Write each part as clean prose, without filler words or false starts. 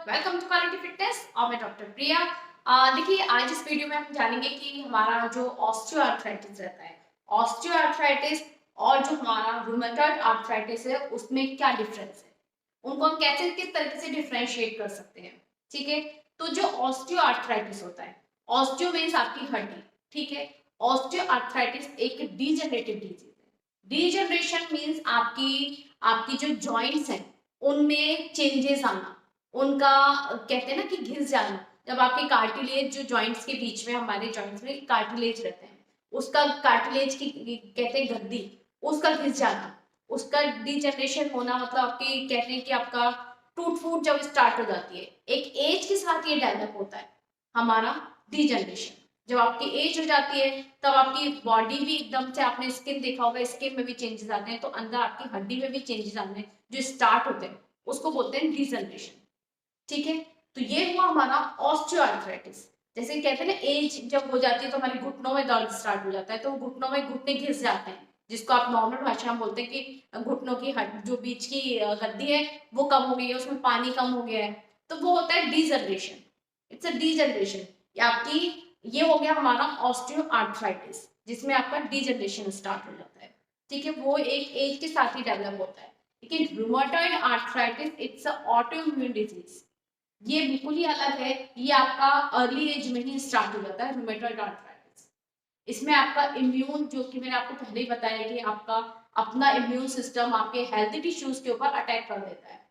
Welcome to quality fitness और मैं doctor प्रिया। देखिए आज इस वीडियो में हम जानेंगे कि हमारा जो ऑस्टियोआर्थराइटिस रहता है, ऑस्टियोआर्थराइटिस और जो हमारा रूमेटॉइड आर्थराइटिस है उसमें क्या डिफरेंस है, उनको हम कैसे किस तरीके से डिफरेंशिएट कर सकते हैं। ठीक है, तो जो ऑस्टियोआर्थराइटिस होता है, ऑस्टियो मीन्स आपकी हड्डी, ठीक है। ऑस्टियोआर्थराइटिस एक डीजनरेटिव डिजीज है। डीजनरेशन मीन्स आपकी आपकी जो जॉइंट्स हैं उनमें चेंजेस आना, उनका कहते हैं ना कि घिस जाना। जब आपके कार्टिलेज जो जॉइंट्स के बीच में, हमारे जॉइंट्स में कार्टिलेज रहते हैं, उसका कार्टिलेज की कहते हैं गद्दी, उसका घिस जाना, उसका डीजनरेशन होना, मतलब आपकी कहते हैं कि आपका टूट फूट जब स्टार्ट हो जाती है, एक एज के साथ ये डेवलप होता है हमारा डीजनरेशन। जब आपकी एज हो जाती है तब आपकी बॉडी भी एकदम से, आपने स्किन देखा होगा, स्किन में भी चेंजेस आते हैं, तो अंदर आपकी हड्डी में भी चेंजेस आते हैं जो स्टार्ट होते हैं, उसको बोलते हैं डीजनरेशन। ठीक है, तो ये हुआ हमारा ऑस्टियोआर्थराइटिस। जैसे कहते हैं ना, एज जब हो जाती है तो हमारे घुटनों में दर्द स्टार्ट हो जाता है, तो घुटनों में घुटने घिस जाते हैं, जिसको आप नॉर्मल भाषा में बोलते हैं कि घुटनों की जो बीच की गद्दी है वो कम हो गई है, उसमें पानी कम हो गया है, तो वो होता है डीजनरेशन। It's a degeneration. आपकी ये हो गया हमारा ऑस्टियोआर्थराइटिस, जिसमें आपका डीजनरेशन स्टार्ट हो जाता है। ठीक है, वो एक एज के साथ ही डेवलप होता है। लेकिन rheumatoid arthritis it's a autoimmune disease, ये बिल्कुल ही अलग है। ये आपका अर्ली एज में ही स्टार्ट हो जाता है रूमेटॉइड आर्थराइटिस। इसमें आपका इम्यून, जो कि मैंने आपको पहले ही बताया कि आपका अपना इम्यून सिस्टम आपके हेल्थी टिश्यूज के ऊपर अटैक कर देता है।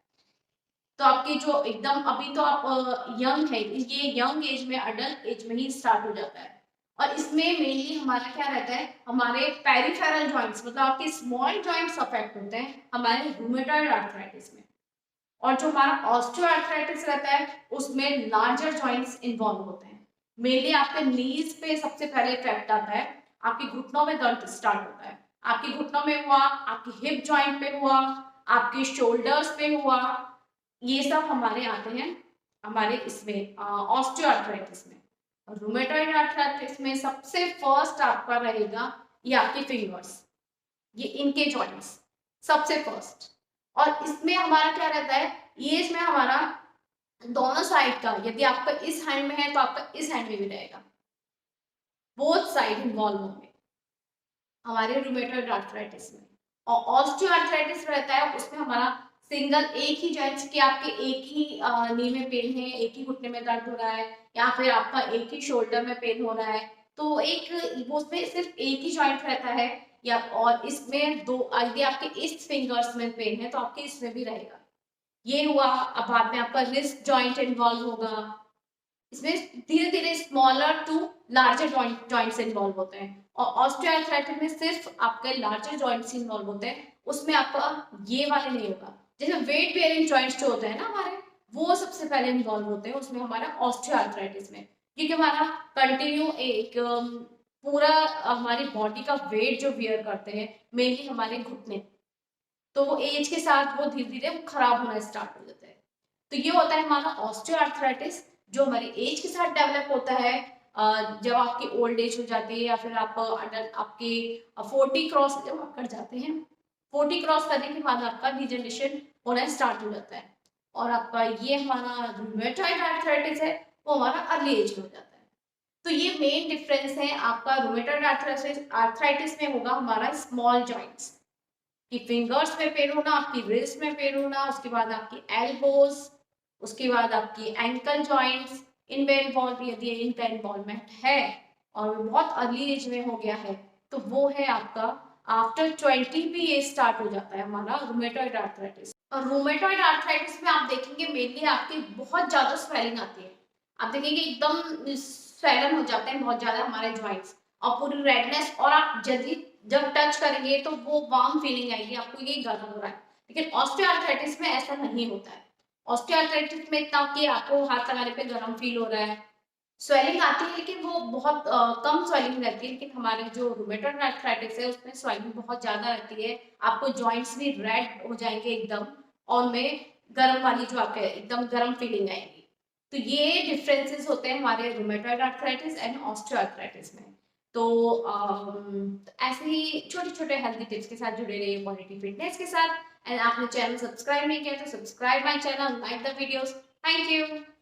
तो आपकी जो एकदम अभी तो आप यंग है, ये यंग एज में, अडल्ट एज में ही स्टार्ट हो जाता है। और इसमें मेनली हमारा क्या रहता है, हमारे पेरिफेरल जॉइंट्स, मतलब आपके स्मॉल जॉइंट्स अफेक्ट होते हैं हमारे रूमेटॉइड आर्थराइटिस में। और जो हमारा ऑस्टियोआर्थराइटिस रहता है उसमें लार्जर जॉइंट्स इन्वॉल्व होते हैं। मेनली आपके नीज पे सबसे पहले इफेक्ट आता है, आपके घुटनों में दर्द स्टार्ट होता है, आपके घुटनों में हुआ, आपकी हिप जॉइंट पे हुआ, आपके शोल्डर्स पे हुआ, ये सब हमारे आते हैं हमारे इसमें ऑस्टियोआर्थराइटिस में। रूमेटॉइड आर्थराइटिस में सबसे फर्स्ट आपका रहेगा ये आपके फिंगर्स, ये इनके जॉइंट्स सबसे फर्स्ट। और इसमें हमारा क्या रहता है, ये इसमें हमारा दोनों साइड का, यदि आपका इस हैंड में है तो आपका इस हैंड में भी रहेगा, बोथ साइड इन्वॉल्व होंगे हमारे रूमेटॉइड आर्थराइटिस में। और ऑस्टियोआर्थराइटिस रहता है उसमें हमारा सिंगल एक ही जॉइंट्स की, आपके एक ही नी में पेन है, एक ही घुटने में दर्द हो रहा है, या फिर आपका एक ही शोल्डर में पेन हो रहा है, तो एक वो उसमें सिर्फ एक ही जॉइंट रहता है। या और इसमें दो, यदि आपके इस फिंगर्स में पेन है तो आपके इसमें भी रहेगा। ये हुआ। अब बाद में आपका रिस्ट जॉइंट इन्वॉल्व होगा, इसमें धीरे धीरे smaller to larger joints involve होते हैं। और ऑस्टियोआर्थराइटिस में सिर्फ आपके लार्जर जॉइंट्स इन्वॉल्व होते हैं, उसमें आपका ये वाले नहीं होगा। जैसे वेट बेयरिंग जॉइंट्स जो होते हैं ना हमारे, वो सबसे पहले इन्वॉल्व होते हैं उसमें हमारा ऑस्टियोआर्थराइटिस में, क्योंकि हमारा कंटिन्यू एक पूरा हमारी बॉडी का वेट जो बियर करते हैं मेनली हमारे घुटने, तो वो एज के साथ वो धीरे धीरे खराब होना स्टार्ट हो जाता है। तो ये होता है हमारा ऑस्टियोआर्थराइटिस, जो हमारी एज के साथ डेवलप होता है। जब आपकी ओल्ड एज हो जाती है, या फिर आप आपके 40 क्रॉस जब आप कर जाते हैं, 40 क्रॉस करने के बाद आपका डिजेनरेशन होना स्टार्ट हो जाता है। और आपका ये हमारा रूमेटॉइड आर्थराइटिस है, वो हमारा अर्ली एज में हो जाता है। तो ये मेन डिफरेंस है आपका। रूमेटॉइड आर्थराइटिस में होगा हमारा स्मॉल जॉइंट्स की, फिंगर्स में पेन होना, आपकी रिस्ट में पेन होना, उसके बाद आपकी एल्बोज, उसके बाद आपकी एंकल जॉइंट्स इनमें इन्वॉल्व, यदि इनका इन्वॉल्वमेंट है और बहुत अर्ली एज में हो गया है तो वो है आपका आफ्टर 20 भी ये स्टार्ट हो जाता है हमारा रूमेटॉइड आर्थराइटिस। और रूमेटॉइड आर्थराइटिस में आप देखेंगे मेनली आपकी बहुत ज्यादा स्वेलिंग आती है, आप देखेंगे एकदम स्वेलन हो जाते हैं बहुत ज्यादा हमारे जॉइंट्स, और पूरी रेडनेस, और आप जब टच करेंगे तो वो वार्म फीलिंग आएगी आपको, ये गर्म हो रहा है। लेकिन ऑस्टियोआर्थराइटिस में ऐसा नहीं होता है। ऑस्टियोआर्थराइटिस में इतना कि आपको हाथ लगाने पे गर्म फील हो रहा है, स्वेलिंग आती है, लेकिन वो बहुत कम स्वेलिंग रहती है। लेकिन हमारे जो रूमेटॉइड आर्थराइटिस है उसमें स्वेलिंग बहुत ज्यादा रहती है, आपको जॉइंट्स भी रेड हो जाएंगे एकदम, और उनमें गर्म वाली जो आपके एकदम गर्म फीलिंग आएगी। तो ये डिफरेंसेस होते हैं हमारे रूमेटॉइड आर्थराइटिस एंड ऑस्टियोआर्थराइटिस में। तो ऐसे ही छोटे छोटे हेल्थी टिप्स के साथ जुड़े रहिए क्वालिटी फिटनेस के साथ। एंड आपने चैनल सब्सक्राइब नहीं किया तो subscribe my channel, like the videos. Thank you.